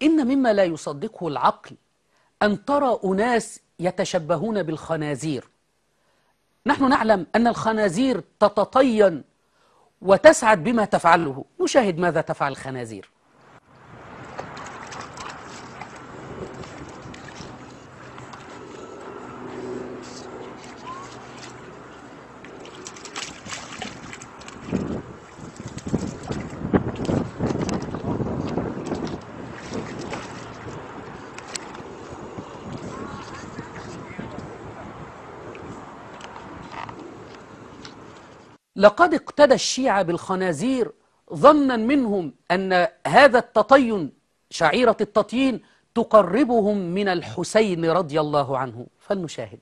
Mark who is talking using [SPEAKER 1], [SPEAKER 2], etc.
[SPEAKER 1] إن مما لا يصدقه العقل أن ترى أناس يتشبهون بالخنازير. نحن نعلم أن الخنازير تتطين وتسعد بما تفعله. نشاهد ماذا تفعل الخنازير. لقد اقتدى الشيعة بالخنازير ظنا منهم أن هذا التطين، شعيرة التطيين، تقربهم من الحسين رضي الله عنه. فلنشاهد.